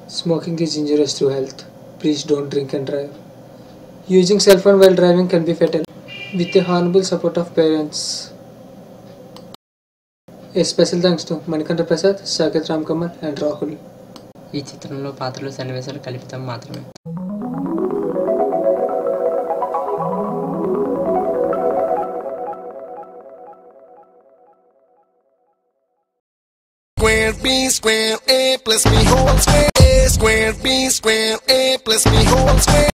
Smoking is injurious to health. Please don't drink and drive. Using cell phone while driving can be fatal. With the honorable support of parents. A special thanks to Manikanta Prasad, Saket Ramkamal and Rahul. ఈ చిత్రంలో పాత్రలు సన్నివేశాలు కల్పితం మాత్రమే. Square B square A plus B whole square A square B square A plus B whole square.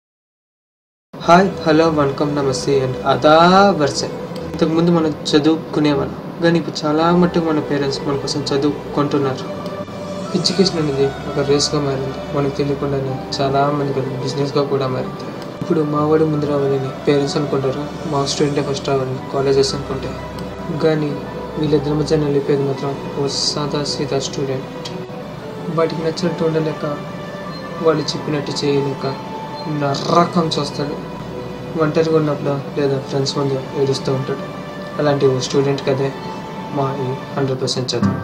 Hi hello vanakkam నమస్తే and అదా వర్స. ఇంతకుముందు మనం చదువుకునేవాళ్ళం కానీ ఇప్పుడు చాలా మట్టుకు మన పేరెంట్స్ మన కోసం చదువుకుంటున్నారు. ఎడ్యుకేషన్ అనేది ఒక రేస్గా మారింది. మనకు తెలియకుండానే చాలా మందికి బిజినెస్గా కూడా మారింది. ఇప్పుడు మావాడు ముందు రావాలని పేరెంట్స్ అనుకుంటారు, మా స్టూడెంటే ఫస్ట్ రావాలని కాలేజెస్ అనుకుంటారు. కానీ వీళ్ళిద్దరి మధ్య నిలిపేది మాత్రం ఓ సాదా సీదా స్టూడెంట్. వాటికి నచ్చినట్టు ఉండలేక, వాళ్ళు చెప్పినట్టు చేయలేక నరకం చూస్తాడు. ఒంటరిగా ఉన్నప్పుడు లేదా ఫ్రెండ్స్ ముందు ఏడుస్తూ ఉంటాడు. అలాంటి ఓ స్టూడెంట్ కదే మా ఈ 100% చదువు.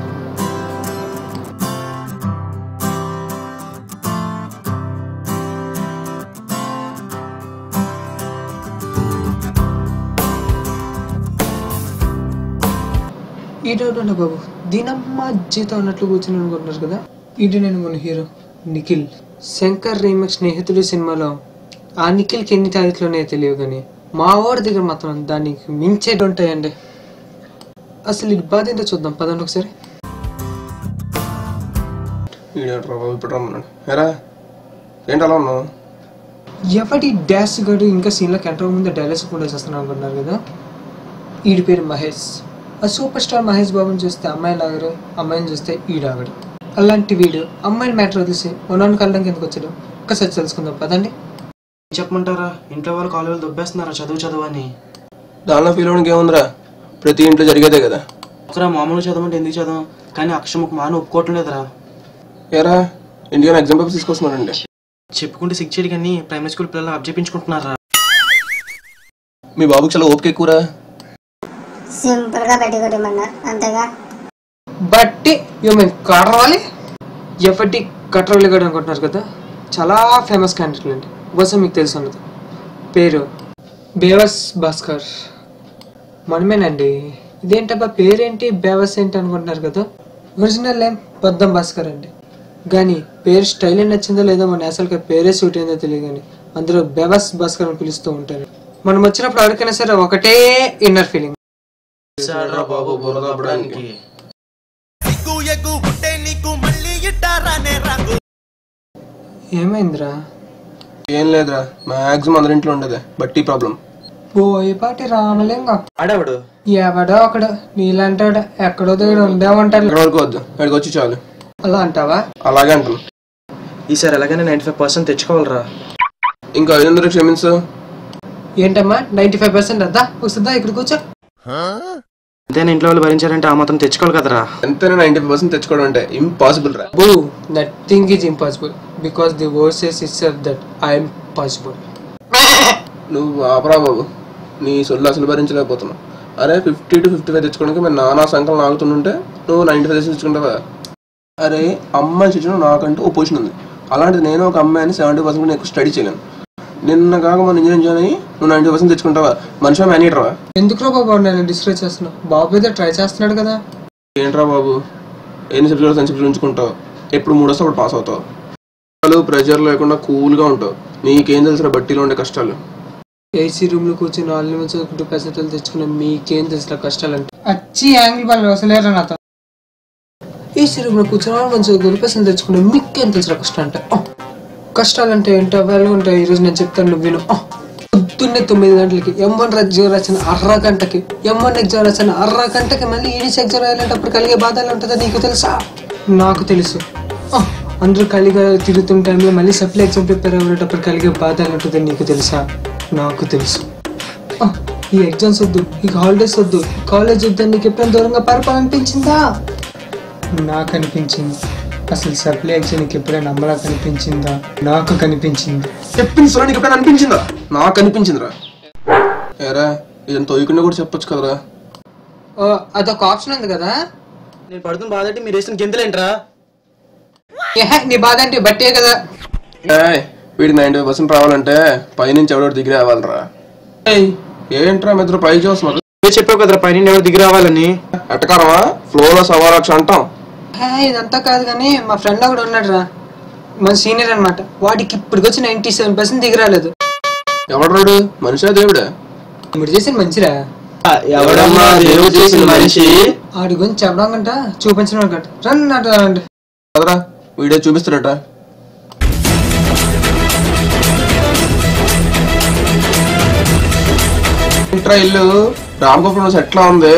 ఈడోటండి బాబు, దీనమ్మ జీతం అన్నట్లు కూర్చొని అనుకుంటున్నారు కదా. ఇది నేను మన హీరో నిఖిల్. శంకర్ రీమేక్ స్నేహితుడు సినిమాలో ఆ నిఖిల్కి ఎన్ని తారీఖులోనే తెలియవు, కానీ మా వాడి దగ్గర మాత్రం దానికి మించేటి ఉంటాయండి. అసలు ఇది బాధ ఏంటో చూద్దాం పదండి ఒకసారి. ఎవడి డాష్ గడు ఇంకా సీన్లోకి ఎంటర్ ముందు డైలాగ్స్ కూడా చేస్తున్నాను అనుకుంటున్నారు కదా. వీడి పేరు మహేష్. ఆ సూపర్ స్టార్ మహేష్ బాబుని చూస్తే అమ్మాయిని లాగరు, అమ్మాయిని చూస్తే ఈడాగడు. అలాంటి వీడు అమ్మాయిని మ్యాటర్ వదిలేసి ఉన్నాను కళ్ళకి ఎందుకు వచ్చాడు ఒక్కసారి తెలుసుకుందాం పదండి. చెప్పమంటారా, ఇంట్లో వాళ్ళు కాలేజీలు దొబ్బేస్తున్నారా చదువు అని. దానిలో ఫీల్ అవడానికి ఏముందిరా, ప్రతి ఇంట్లో జరిగేదే కదా. ఒకరా మామూలుగా చదవమంటే ఎందుకు చదవం, కానీ అక్షరముఖ మాను ఒప్పుకోవట్లేదురా. ఏరా ఇండియన్ ఎగ్జామ్ పేపర్స్ తీసుకొస్తున్నారండి. చెప్పుకుంటే సిక్స్ కానీ ప్రైమరీ స్కూల్ పిల్లలు అబ్జెపించుకుంటున్నారా. మీ బాబుకి చాలా ఓపిక ఎక్కువరా. సింపుల్ గా బట్టి కొట్టమన్నా అంతేగా. బట్టి కట్రవాలి ఎవటి కట్రవాలి గడు అనుకుంటున్నారు కదా. చాలా ఫేమస్ క్యాండిడేట్లు అండి. బహుశా మీకు తెలిసి ఉన్నది. పేరు బేవస్ భాస్కర్. మనమేనండి. ఇదేంటబ్బా పేరేంటి బేవస్ ఏంటి అనుకుంటున్నారు కదా. ఒరిజినల్ నేమ్ బద్దం భాస్కర్ అండి. కానీ పేరు స్టైల్ నచ్చిందో లేదో మన అసలు పేరే సూట్ అయిందో తెలియదు, కానీ అందరూ బేవస్ భాస్కర్ అని పిలుస్తూ ఉంటారు. మనం వచ్చినప్పుడు ఎవరికైనా సరే ఒకటే ఇన్నర్ ఫీలింగ్. ఏమైందిరా? ఏం లేదురా, మాక్సిమం అందరి ఇంట్లో ఉండదు బట్టి ప్రాబ్లం. బోయపాటి రామలింగం ఆడవాడు ఎవడో ఒకడు నీలాంటి ఎక్కడో దగ్గర ఉండే ఉంటాడు. వరకు వద్దు, అక్కడికి వచ్చి చాలు. అలా అంటావా? అలాగే అంటాను. ఈసారి ఎలాగైనా 95% తెచ్చుకోవాలరా. ఇంకా 500 క్షమించు. ఏంటమ్మా 95% అద్దా వస్తుందా? ఇక్కడ కూర్చో. అంతేనా, ఇంట్లో వాళ్ళు భరించారంటే ఆ మాత్రం తెచ్చుకోవాలి కదరా. ఎంతైనా 90% తెచ్చుకోవడం అంటే ఇంపాసిబుల్ రా. బో nothing is impossible because the word says itself that I'm possible. నువ్వు ఆపరా బాబు, నీ సొల్లు అసలు భరించలేకపోతున్నావు. అరే 50 to 55 తెచ్చుకోవడానికి మేము నానా సంకలం ఆగుతుంటే నువ్వు 95% తెచ్చుకుంటావా? అరే అమ్మాయి సిచ్యువేషన్ నాకంటూ ఓ పొజిషన్ ఉంది. అలాంటిది నేను ఒక అమ్మాయిని 70% ఎక్కువ స్టడీ చేయలేను. నిన్న కాక మన ఇంజనీరింగ్ జాయిన్ అయ్యి నువ్వు 90% తెచ్చుకుంటావా? మనిషి మేనేటరా? ఎందుకురా బాబు నేను డిస్కస్ చేస్తున్నా? బాబు అయితే ట్రై చేస్తున్నాడు కదా. ఏంట్రా బాబు, ఎన్ని సబ్జెక్టులు ఉంచుకుంటావు? ఎప్పుడు 3 వస్తే అప్పుడు పాస్ అవుతావు. ప్రెషర్ లేకుండా కూల్గా ఉంటావు. నీకేం తెలుసురా బట్టీలో ఉండే కష్టాలు. ఏసీ రూమ్ లో కూర్చొని 4 నిమిషాలు 2 పైసలు తెచ్చుకున్న మీకేం తెలుసు కష్టాలంటే. అచ్చి యాంగిల్ పని వసలేరా నాతో. ఏసీ రూమ్ లో కూర్చొని 4 మంచిగా 2 పైసలు తెచ్చుకున్న మీకేం తెలుసు కష్టం అంటే. కష్టాలంటే ఏంటో వాళ్ళు ఉంటాయి. ఈరోజు నేను చెప్తాను, నువ్వు విను. పొద్దున్నే 9 గంటలకి M1 ఎగ్జామ్ రాసిన అర్రగంటకి, M1 ఎగ్జామ్ రాసిన అర్రగంటకి మళ్ళీ ఈడీసీ ఎగ్జామ్ రాయాలంటప్పుడు కలిగే బాధలు ఉంటుందో నీకు తెలుసా? నాకు తెలుసు. అందరూ ఖాళీగా తిరుగుతున్న టైంలో మళ్ళీ సప్లై ఎగ్జామ్ ప్రిపేర్ అయ్యేటప్పుడు కలిగే బాధలు ఉంటుందో నీకు తెలుసా? నాకు తెలుసు. ఈ ఎగ్జామ్స్ వద్దు, ఈ హాలిడేస్ వద్దు, ఈ కాలేజ్ వద్దు, నీకు ఎప్పుడైనా దూరంగా పారిపోవాలనిపించిందా? నాకు అనిపించింది. అసలు సప్లై ఎగ్జామ్ నీకు ఎప్పుడైనా నమ్మలా కనిపించిందా? నాకు కనిపించింది. చెప్పింది నీకు ఎప్పుడైనా అనిపించిందా? నాకు అనిపించిందిరా. ఏరా ఇదంతా తోయకుండా కూడా చెప్పొచ్చు కదరా. అదొక ఆప్షన్ ఉంది కదా. నేను పడుతున్న బాధ మీరు వేసిన గెంతులేంట్రా. నీ బాధ అంటే బట్టే కదా. వీడికి 90% రావాలంటే పైనుంచి ఎవడో దిగి రావాలరా. ఏంట్రా మిత్రులు పై చూస్తున్నారు? చెప్పావు కదరా పైన ఎవరు దిగి రావాలని. ఎట్టకారమా ఫ్లోలో సవాలక్ష అంటాం. ఇదంతా కాదు కానీ మా ఫ్రెండ్ ఒకడు ఉన్నాడు రా, మన సీనియర్ అనమాట. వాడికి ఇప్పటికి వచ్చి 97% దిగి రాలేదు. ఎవడు మనిషా దేవుడా? ఇప్పుడు చేసిన మంచిరా. ఎవడమ్మా దేవుడు చేసిన మనిషి? వాడి గురించి చెప్పడం కంట చూపించడం కంట రండి కదరా వీడియో చూపిస్తారట. ఇంట్రా ఇల్లు రామగోపురం ఎట్లా ఉంది?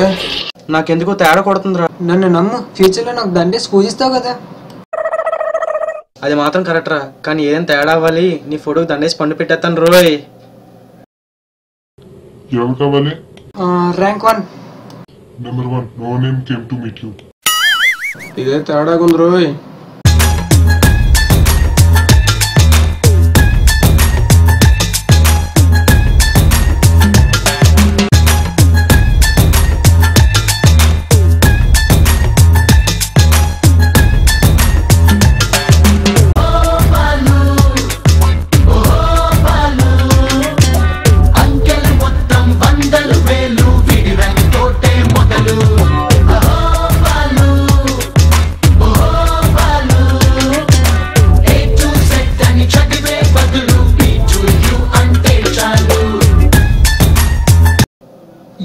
నాకెందుకో తేడా కొడుతుందిరా. నన్ను నమ్ము, ఫ్యూచర్ లో నాకు దండేసి పూజిస్తావు కదా. అది మాత్రం కరెక్ట్ రా, కానీ ఏం తేడా అవ్వాలి, నీ ఫోటోకి దండేసి పండు పెట్టేస్తాను రోయ్. ఎవరు కావాలి? Rank 1. Number 1. No name came to meet you. ఇదే తేడాగా ఉంది రోయ్.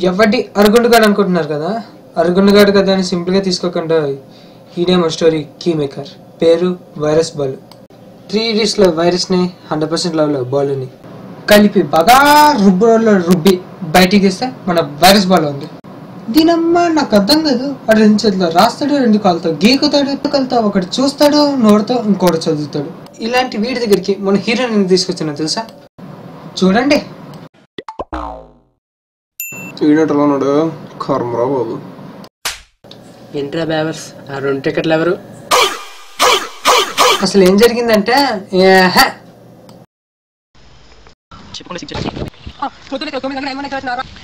ఎవరి అరుగుండుగాడు అనుకుంటున్నారు కదా, అరుగుండుగాడు కదా అని సింపుల్ గా తీసుకోకుండా ఈడే మన స్టోరీ కీ మేకర్. పేరు వైరస్ బాల్. 3 idiots లో వైరస్ ని 100% లవ్ లో బాల్ ని కలిపి బాగా రుబ్బి బయటికి తీస్తే మన వైరస్ బాల్ ఉంది. దీనమ్మా నాకు అర్థం కాదు. వాడు 2 చేతిలో రాస్తాడు, 2 కాళ్ళతో గీకుతాడు, కలుతా ఒకటి చూస్తాడు, నోడుతో ఇంకోటి చదువుతాడు. ఇలాంటి వీడి దగ్గరికి మన హీరోయిన్ తీసుకొచ్చిన తెలుసా? చూడండి వీడేటలో ఉన్నాడు కర్మరా బాబు. ఏంట్రా బ్యావర్స్ ఆ 2 టికెట్లు ఎవరు? అసలు ఏం జరిగిందంటే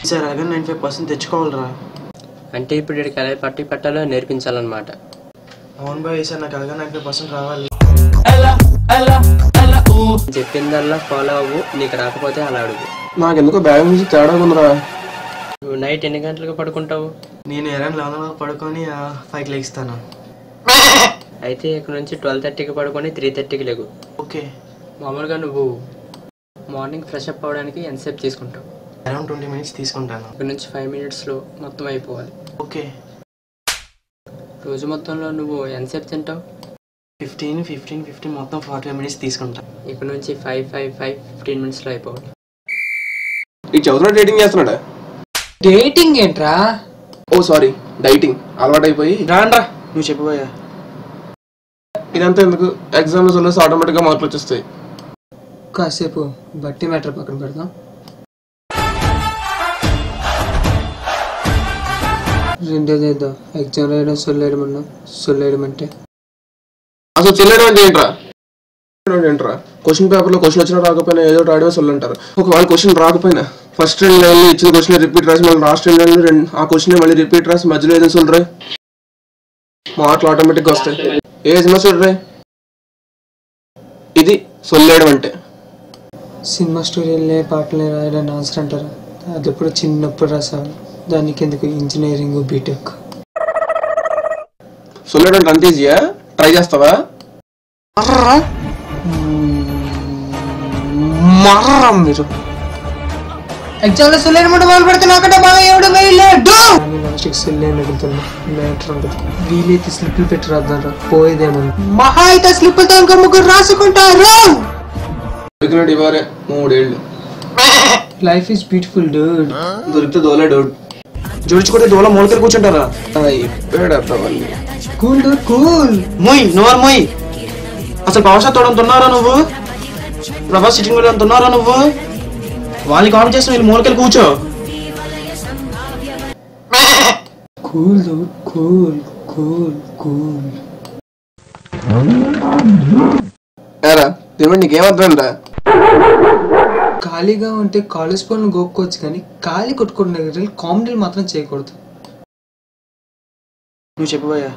సార్ అగర్ 95% తెచ్చుకోవాలరా. అంటే ఇప్పుడు ఇక్కడ ఎలా పట్టి పెట్టాలో నేర్పించాలన్నమాట. అవును బాయ్ సార్, నాకు అగర్ 95% రావాలి. చెప్పిందల్లా ఫాలో అవ్వు, నీకు రాకపోతే అలా అడుగు. నాకెందుకో బ్యాగ్ నుంచి తేడా ఉందిరా. నువ్వు నైట్ ఎన్ని గంటలకు పడుకుంటావు? నేను 11 పడుకొని 5కి లెగిస్తాను. అయితే ఇక్కడ నుంచి 12:30కి పడుకొని 3:30కి లేగు. ఓకే. మామూలుగా నువ్వు మార్నింగ్ ఫ్రెష్ అప్ అవ్వడానికి ఎంతసేపు తీసుకుంటావు? అరౌండ్ 20 minutes తీసుకుంటాను. ఇక్కడ నుంచి 5 minutesలో మొత్తం అయిపోవాలి. ఓకే. రోజు మొత్తంలో నువ్వు ఎంతసేపు తింటావు? 15 మొత్తం 45 minutes తీసుకుంటాను. ఇక్కడ నుంచి 15 minutesలో అయిపోవాలి. ఈ చదువుతున్నా డేటింగ్ చేస్తున్నాడా? డేటింగ్ ఏంట్రా? ఓ సారీ, డైటింగ్ అలవాటు అయిపోయి. రాండ్రా నువ్వు చెప్పబోయా. ఇదంతా ఎందుకు, ఎగ్జామ్స్ వల్ల ఆటోమేటిక్గా మార్కులు వచ్చేస్తాయి. కాసేపు బట్టి మ్యాటర్ పక్కన పెడదాం. రెండోదేదో ఎగ్జామ్ రాయడం సొల్లేయడం అన్నా. సొల్లేయడం అంటే అసలు చెల్లడం అంటే ఏంట్రా? క్వశ్చన్ పేపర్లో క్వశ్చన్ వచ్చినా రాకపోయినా ఏదో రాయడమే సొల్లు అంటారు. ఒకవేళ క్వశ్చన్ రాకపోయినా ఫస్ట్ 2 లైన్లు ఇచ్చిన క్వశ్చన్ రిపీట్ రాసి మళ్ళీ లాస్ట్ 2 లైన్లు ఆ క్వశ్చన్ మళ్ళీ రిపీట్ రాసి మధ్యలో ఏదో సొల్లురా, మార్కులు ఆటోమేటిక్గా వస్తాయి. ఏ సినిమా చూడరా, ఇది సొల్లేయడం అంటే. సినిమా స్టోరీలే పాటలే రాయడానికి ఆన్సర్ అంటారు. అది ఎప్పుడు చిన్నప్పుడు రాసాను. దానికి ఎందుకు ఇంజనీరింగ్ బీటెక్. సొల్లేయడం అంటే అంత ఈజీయా? ట్రై చేస్తావా? మీరు ఎగ్జామ్ లో సొల్లేయడం అంటే మొదలు పెడితే నాకంటే బాగా ఎవడు వేయలేడు. లాస్ట్కి సొల్లేని అడుగుతున్నా మ్యాటర్ ఉండదు. వీలైతే స్లిప్లు పెట్టి రాద్దాం. పోయేదేమో మహా అయితే స్లిప్లతో ఇంకా 3 రాసుకుంటారు. ఇవారే 3 ఏళ్ళు. Life is beautiful dude. దొరికితే దోలే డౌట్. జోడించుకుంటే దోల మూలకలు కూర్చుంటారా? Cool dude cool. మొయ్ నోర్ మొయ్. అసలు పవర్ తోడం తున్నారా నువ్వు? ప్రభాస్ సిట్టింగ్ మీద తున్నారా నువ్వు? వాళ్ళని కామెంట్ చేసిన వీళ్ళు మూలకలు కూర్చో. Cool dude cool cool cool. ఏరా దేవండి నీకేమర్థమైందా? ఖాళీగా ఉంటే కాలేజ్ పనులు గోక్కోవచ్చు కానీ ఖాళీ కొట్టుకున్న దగ్గర కామెడీలు మాత్రం చేయకూడదు. నువ్వు చెప్పబోయా.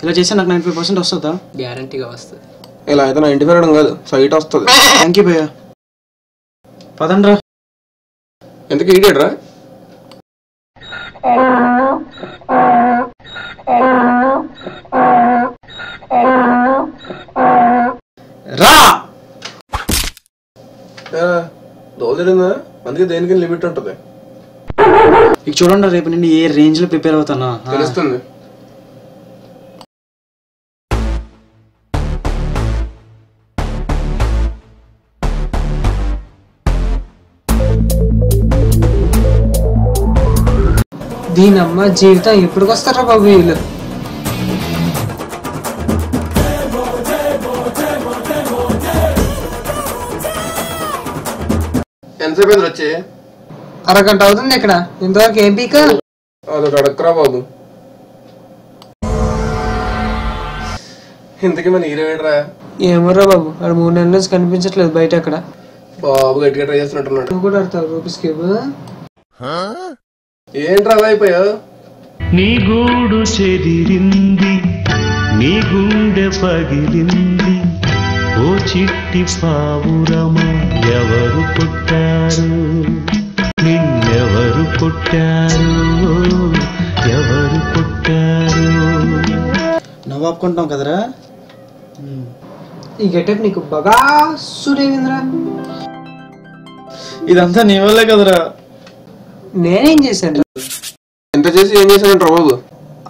ఇలా చేస్తే నాకు 95% వస్తుందా? గ్యారంటీగా వస్తుంది. ఇలా అయితే 95 రావడం కాదు, ఫైట్ వస్తుంది. థ్యాంక్ యూ భయ్యా. పదండ్రా. ఎందుకు ఈడేట్రా? రా దోలిందా, అందుకే దేనికి లిమిట్ ఉంటుంది. ఇక చూడండి, రేపు నుండి ఏ రేంజ్ లో ప్రిపేర్ అవుతానా తెలుస్తుంది. దీనమ్మ జీవితం ఎప్పుడుకొస్తారా బాబు వీళ్ళు? ఎంతసేపు ఎదురు వచ్చి? అరగంట అవుతుంది ఇక్కడ, ఇంతవరకు ఏం పీక? అదొక అడక్కరా బాబు. ఇంతకీ మన హీరో ఏడ్రా? ఏమోరా బాబు, వాడు 3 నెలల నుంచి కనిపించట్లేదు బయట. అక్కడ బాబు గట్టిగా ట్రై చేస్తున్నట్టున్నాడు. నువ్వు కూడా ఆడతావు రూపీస్ కేబ్? ఏంట్రా అలా అయిపోయావు? నీ గూడు చెదిరింది, నీ గుండె పగిలింది, ఓ చిట్టి పావురమా ఎవరు పుట్టారు, నిన్నెవరు పుట్టారు, ఎవరు పుట్టారు? నవ్వు ఆపుకుంటాం కదరా. ఈ గెటప్ నీకు బాగా సురేంద్ర. ఇదంతా నీ వల్లే కదరా. నేనేం చేశాను? ఎంత చేసి ఏం చేశానంటారు బాబు?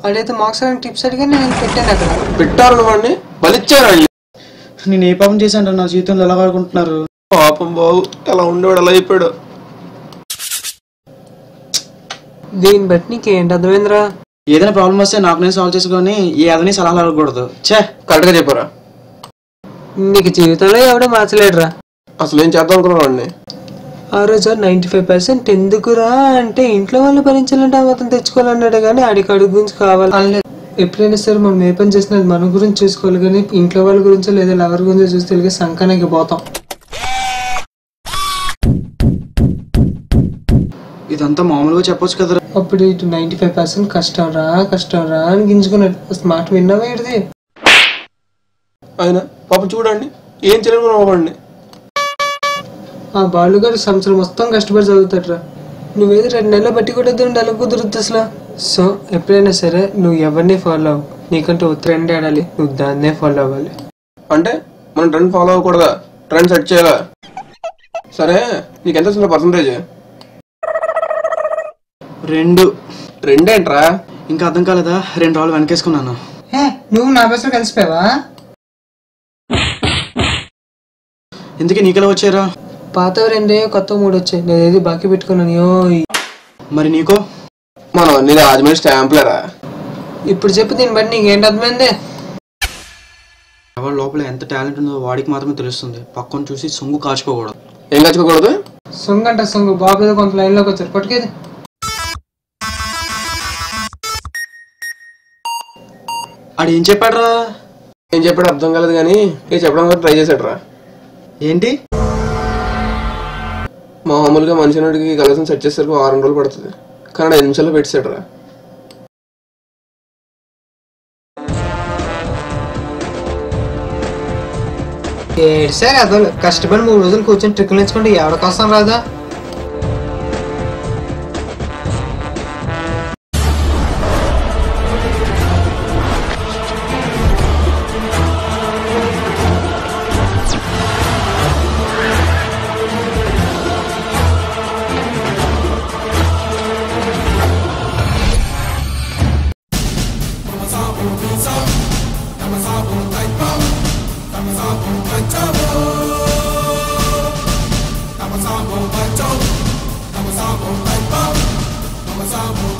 అడైతే మార్క్స్ టిప్స్ అడిగా నేను పెట్టాను. అక్కడ పెట్టారు వాడిని, బలిచ్చారు. నేను ఏ పాపం చేశాను? నా జీవితంలో ఎలా వాడుకుంటున్నారు? పాపం బాబు, ఎలా ఉండేవాడు అలా అయిపోయాడు. దీన్ని బట్టి నీకు ఏంటి అర్థమైందిరా? ఏదైనా ప్రాబ్లం వస్తే నాకు నేను సాల్వ్ చేసుకొని ఏ అదని సలహాలు అడగకూడదు. ఛే, కరెక్ట్గా చెప్పారా? నీకు జీవితంలో ఎవడో మార్చలేడురా. అసలు ఏం చేద్దాం అనుకున్నాను వాడిని. ఆ రోజు 95% ఎందుకురా అంటే ఇంట్లో వాళ్ళు భరించాలంటే అతను తెచ్చుకోవాలన్నాడు, కానీ ఆడికి అడుగు గురించి కావాలి. ఎప్పుడైనా సరే మనం ఏ పని చేసినా మన గురించి చూసుకోవాలి, కానీ ఇంట్లో వాళ్ళ గురించో లేదా లవర్ గురించో చూసి తెలిగే సంకనానికి పోతాం. ఇదంతా మామూలుగా చెప్పొచ్చు కదరా. అప్పుడు ఇటు 95% కష్టం రా అని గింజుకున్నాడు. స్మార్ట్ విన్నావా ఇడిది? ఆయన పాపం చూడండి, ఏం చేయలేదు వాడిని. ఆ బాలుగారు సంవత్సరం మొత్తం కష్టపడి చదువుతాడు రా. నువ్వేదో 2 నెలలు బట్టి కొట్టద్దు, నెల కుదురుద్దు అసలు. సో ఎప్పుడైనా సరే నువ్వు ఎవరిని ఫాలో అవ్వు, నీకంటే ఓ ట్రెండ్ ఆడాలి, నువ్వు దాన్నే ఫాలో అవ్వాలి. అంటే మనం ట్రెండ్ ఫాలో అవ్వకూడదా? ట్రెండ్ సెట్ చేయాలా? సరే, నీకు ఎంత వస్తుంది పర్సంటేజ్? 2 ఏంట్రా? ఇంకా అర్థం కాలేదా? 2 రాళ్ళు వెనకేసుకున్నాను. నువ్వు నా బస్సులో కలిసిపోయావా? ఎందుకే నీకెలా వచ్చారా? పాత 2 కొత్త 3 వచ్చాయి. నేను ఏది బాకీ పెట్టుకున్నాను. మరి నీకో? మనం అన్ని రాజమండ్రి స్టాంపులరా. ఇప్పుడు చెప్పు, దీన్ని బట్టి నీకేంటి అర్థమైంది? ఎవరి లోపల ఎంత టాలెంట్ ఉందో వాడికి మాత్రమే తెలుస్తుంది. పక్కన చూసి సొంగు కాచుకోకూడదు. ఏం కాచుకోకూడదు? సొంగు అంట సొంగు. బాబు ఏదో కొంత లైన్లోకి వచ్చారు, పట్టుకేది. ఆడు ఏం చెప్పాడ్రా? ఏం చెప్పాడు అర్థం కాలేదు, కానీ ఏ చెప్పడం ట్రై చేశాడు రా. ఏంటి? మామూలుగా మనిషి నాటికి కలసం సెట్ చేసేసరికి 6 రోజులు పడుతుంది, కానీ 5 నిమిషాల్లో పెట్టాడు రా. సరే అదోలు కష్టపడి 3 రోజులు కూర్చొని ట్రిక్కులు నేర్చుకుంటే ఎవరికోసం రాదా? I'm a